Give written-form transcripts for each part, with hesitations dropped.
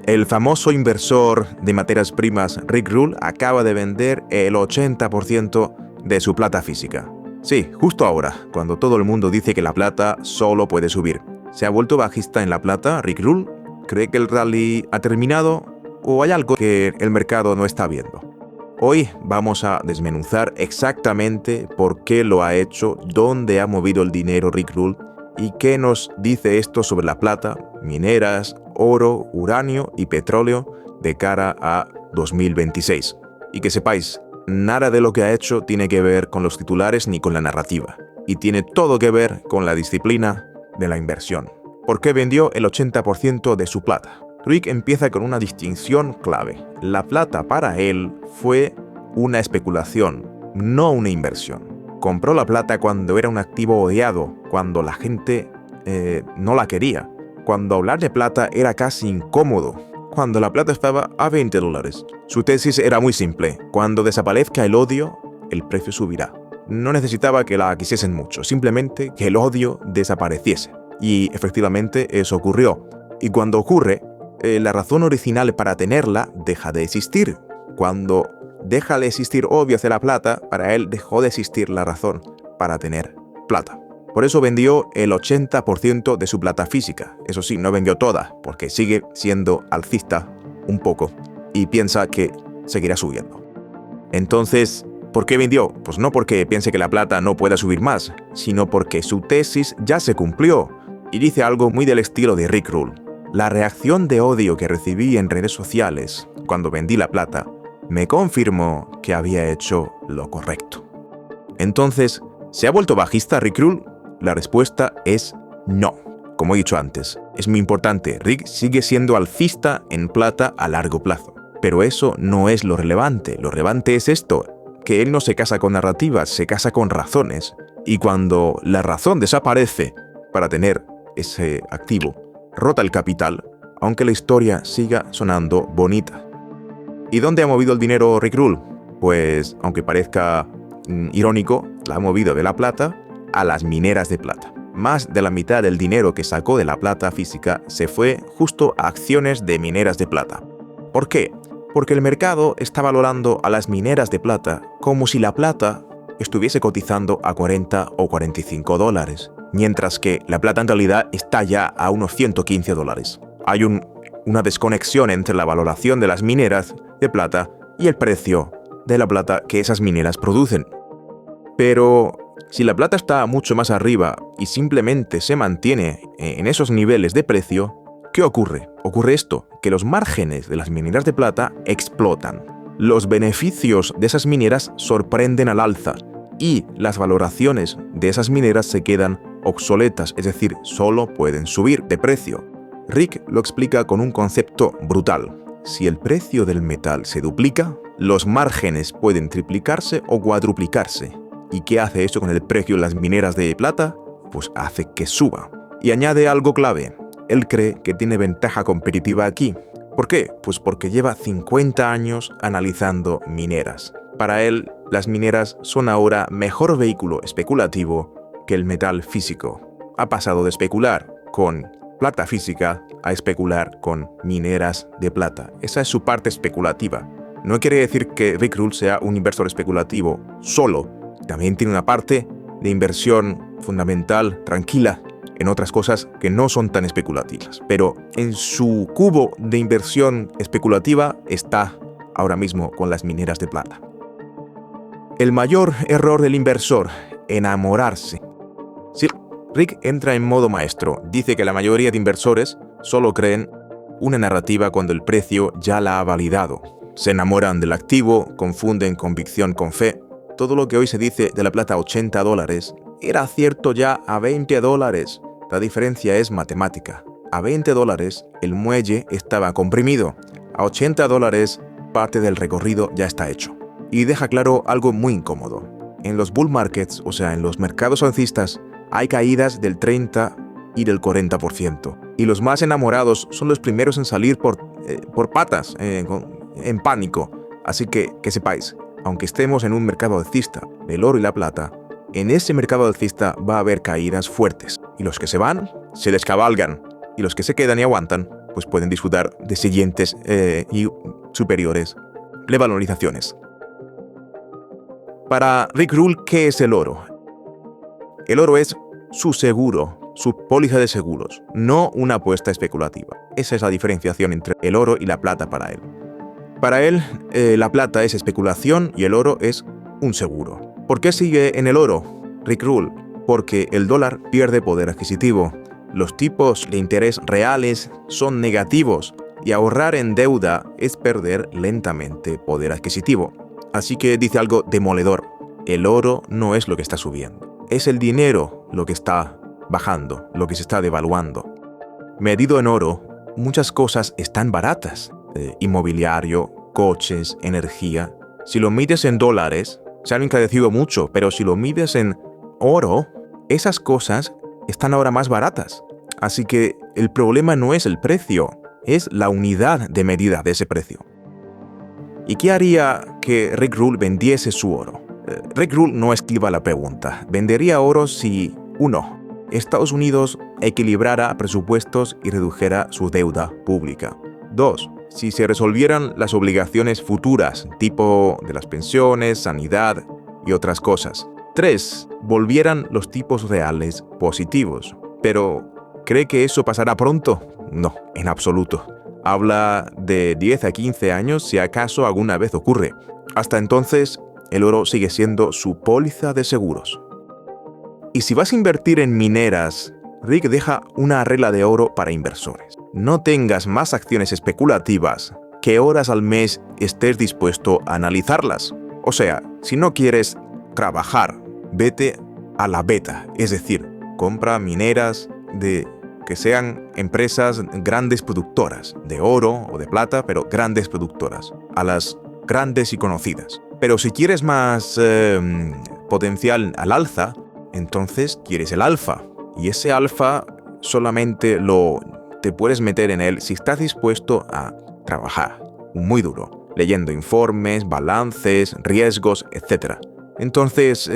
El famoso inversor de materias primas Rick Rule acaba de vender el 80% de su plata física. Sí, justo ahora, cuando todo el mundo dice que la plata solo puede subir. ¿Se ha vuelto bajista en la plata, Rick Rule? ¿Cree que el rally ha terminado o hay algo que el mercado no está viendo? Hoy vamos a desmenuzar exactamente por qué lo ha hecho, dónde ha movido el dinero Rick Rule y qué nos dice esto sobre la plata, mineras, oro, uranio y petróleo de cara a 2026. Y que sepáis, nada de lo que ha hecho tiene que ver con los titulares ni con la narrativa. Y tiene todo que ver con la disciplina de la inversión. ¿Por qué vendió el 80% de su plata? Rick empieza con una distinción clave. La plata para él fue una especulación, no una inversión. Compró la plata cuando era un activo odiado, cuando la gente no la quería, cuando hablar de plata era casi incómodo, cuando la plata estaba a $20. Su tesis era muy simple: cuando desaparezca el odio, el precio subirá. No necesitaba que la quisiesen mucho, simplemente que el odio desapareciese. Y efectivamente eso ocurrió. Y cuando ocurre, la razón original para tenerla deja de existir. Cuando deja de existir odio hacia la plata, para él dejó de existir la razón para tener plata. Por eso vendió el 80% de su plata física. Eso sí, no vendió toda, porque sigue siendo alcista un poco y piensa que seguirá subiendo. Entonces, ¿por qué vendió? Pues no porque piense que la plata no pueda subir más, sino porque su tesis ya se cumplió y dice algo muy del estilo de Rick Rule. La reacción de odio que recibí en redes sociales cuando vendí la plata me confirmó que había hecho lo correcto. Entonces, ¿se ha vuelto bajista Rick Rule? La respuesta es no. Como he dicho antes, es muy importante, Rick sigue siendo alcista en plata a largo plazo. Pero eso no es lo relevante. Lo relevante es esto, que él no se casa con narrativas, se casa con razones. Y cuando la razón desaparece para tener ese activo, rota el capital, aunque la historia siga sonando bonita. ¿Y dónde ha movido el dinero Rick Rule? Pues, aunque parezca irónico, la ha movido de la plata a las mineras de plata. Más de la mitad del dinero que sacó de la plata física se fue justo a acciones de mineras de plata. ¿Por qué? Porque el mercado está valorando a las mineras de plata como si la plata estuviese cotizando a $40 o $45, mientras que la plata en realidad está ya a unos $115. Hay una desconexión entre la valoración de las mineras de plata y el precio de la plata que esas mineras producen. Pero si la plata está mucho más arriba y simplemente se mantiene en esos niveles de precio, ¿qué ocurre? Ocurre esto, que los márgenes de las mineras de plata explotan. Los beneficios de esas mineras sorprenden al alza y las valoraciones de esas mineras se quedan obsoletas, es decir, solo pueden subir de precio. Rick lo explica con un concepto brutal. Si el precio del metal se duplica, los márgenes pueden triplicarse o cuadruplicarse. ¿Y qué hace eso con el precio de las mineras de plata? Pues hace que suba. Y añade algo clave. Él cree que tiene ventaja competitiva aquí. ¿Por qué? Pues porque lleva 50 años analizando mineras. Para él, las mineras son ahora mejor vehículo especulativo que el metal físico. Ha pasado de especular con plata física a especular con mineras de plata. Esa es su parte especulativa. No quiere decir que Rick Rule sea un inversor especulativo solo. También tiene una parte de inversión fundamental, tranquila, en otras cosas que no son tan especulativas. Pero en su cubo de inversión especulativa está ahora mismo con las mineras de plata. El mayor error del inversor: enamorarse. Sí, Rick entra en modo maestro. Dice que la mayoría de inversores solo creen una narrativa cuando el precio ya la ha validado. Se enamoran del activo, confunden convicción con fe. Todo lo que hoy se dice de la plata a $80 era cierto ya a $20. La diferencia es matemática. A $20 el muelle estaba comprimido. A $80 parte del recorrido ya está hecho. Y deja claro algo muy incómodo. En los bull markets, o sea, en los mercados alcistas, hay caídas del 30 y del 40%. Y los más enamorados son los primeros en salir por patas, en pánico. Así que sepáis, aunque estemos en un mercado alcista del oro y la plata, en ese mercado alcista va a haber caídas fuertes. Y los que se van, se descabalgan. Y los que se quedan y aguantan, pues pueden disfrutar de siguientes y superiores revalorizaciones. Para Rick Rule, ¿qué es el oro? El oro es su seguro, su póliza de seguros, no una apuesta especulativa. Esa es la diferenciación entre el oro y la plata para él. Para él, la plata es especulación y el oro es un seguro. ¿Por qué sigue en el oro, Rick Rule? Porque el dólar pierde poder adquisitivo. Los tipos de interés reales son negativos y ahorrar en deuda es perder lentamente poder adquisitivo. Así que dice algo demoledor. El oro no es lo que está subiendo. Es el dinero lo que está bajando, lo que se está devaluando. Medido en oro, muchas cosas están baratas. Inmobiliario, coches, energía. Si lo mides en dólares, se han encarecido mucho, pero si lo mides en oro, esas cosas están ahora más baratas. Así que el problema no es el precio, es la unidad de medida de ese precio. ¿Y qué haría que Rick Rule vendiese su oro? Rick Rule no esquiva la pregunta. Vendería oro si, 1. Estados Unidos equilibrara presupuestos y redujera su deuda pública. 2. Si se resolvieran las obligaciones futuras, tipo de las pensiones, sanidad y otras cosas. 3. Volvieran los tipos reales positivos. Pero, ¿cree que eso pasará pronto? No, en absoluto. Habla de 10 a 15 años si acaso alguna vez ocurre. Hasta entonces, el oro sigue siendo su póliza de seguros. Y si vas a invertir en mineras, Rick deja una regla de oro para inversores. No tengas más acciones especulativas que horas al mes estés dispuesto a analizarlas. O sea, si no quieres trabajar, vete a la beta, es decir, compra mineras que sean empresas grandes productoras, de oro o de plata, pero grandes productoras, a las grandes y conocidas. Pero si quieres más potencial al alza, entonces quieres el alfa. Y ese alfa solamente te puedes meter en él si estás dispuesto a trabajar muy duro, leyendo informes, balances, riesgos, etc. Entonces,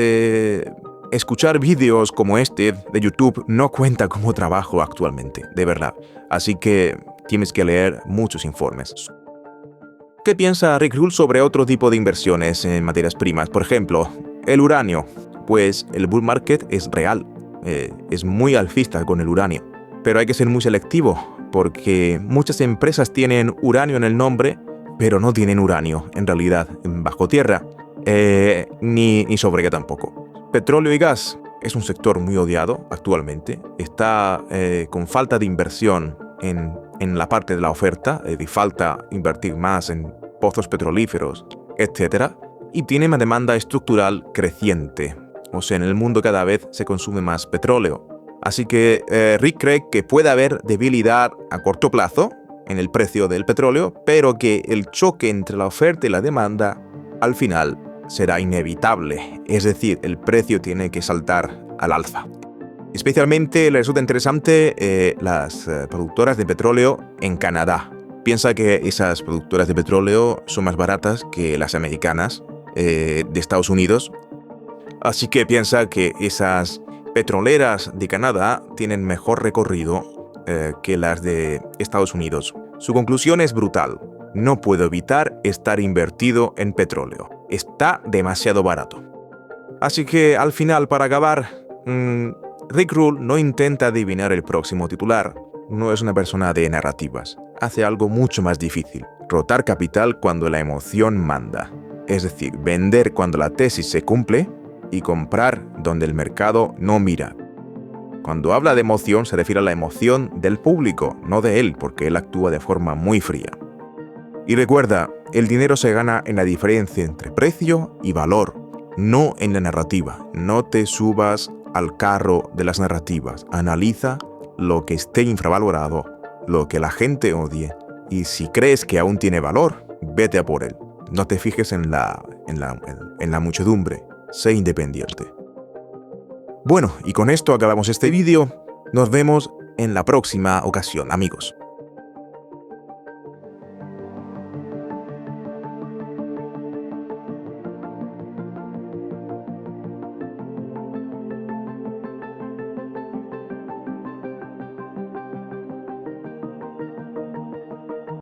escuchar vídeos como este de YouTube no cuenta como trabajo actualmente, de verdad. Así que tienes que leer muchos informes. ¿Qué piensa Rick Rule sobre otro tipo de inversiones en materias primas? Por ejemplo, el uranio. Pues el bull market es real. Es muy alcista con el uranio. Pero hay que ser muy selectivo, porque muchas empresas tienen uranio en el nombre, pero no tienen uranio, en realidad, bajo tierra. Ni sobre qué tampoco. Petróleo y gas es un sector muy odiado actualmente. Está con falta de inversión en la parte de la oferta, y falta invertir más en pozos petrolíferos, etc. Y tiene una demanda estructural creciente. O sea, en el mundo cada vez se consume más petróleo. Así que Rick cree que puede haber debilidad a corto plazo en el precio del petróleo, pero que el choque entre la oferta y la demanda al final será inevitable. Es decir, el precio tiene que saltar al alza. Especialmente le resulta interesante las productoras de petróleo en Canadá. Piensa que esas productoras de petróleo son más baratas que las americanas de Estados Unidos. Así que piensa que esas petroleras de Canadá tienen mejor recorrido que las de Estados Unidos. Su conclusión es brutal. No puedo evitar estar invertido en petróleo. Está demasiado barato. Así que al final, para acabar, Rick Rule no intenta adivinar el próximo titular. No es una persona de narrativas. Hace algo mucho más difícil. Rotar capital cuando la emoción manda. Es decir, vender cuando la tesis se cumple y comprar donde el mercado no mira. Cuando habla de emoción se refiere a la emoción del público, no de él, porque él actúa de forma muy fría. Y recuerda, el dinero se gana en la diferencia entre precio y valor, no en la narrativa. No te subas al carro de las narrativas. Analiza lo que esté infravalorado, lo que la gente odie, y si crees que aún tiene valor, vete a por él. No te fijes en la muchedumbre. Sé independiente. Bueno, y con esto acabamos este vídeo. Nos vemos en la próxima ocasión, amigos.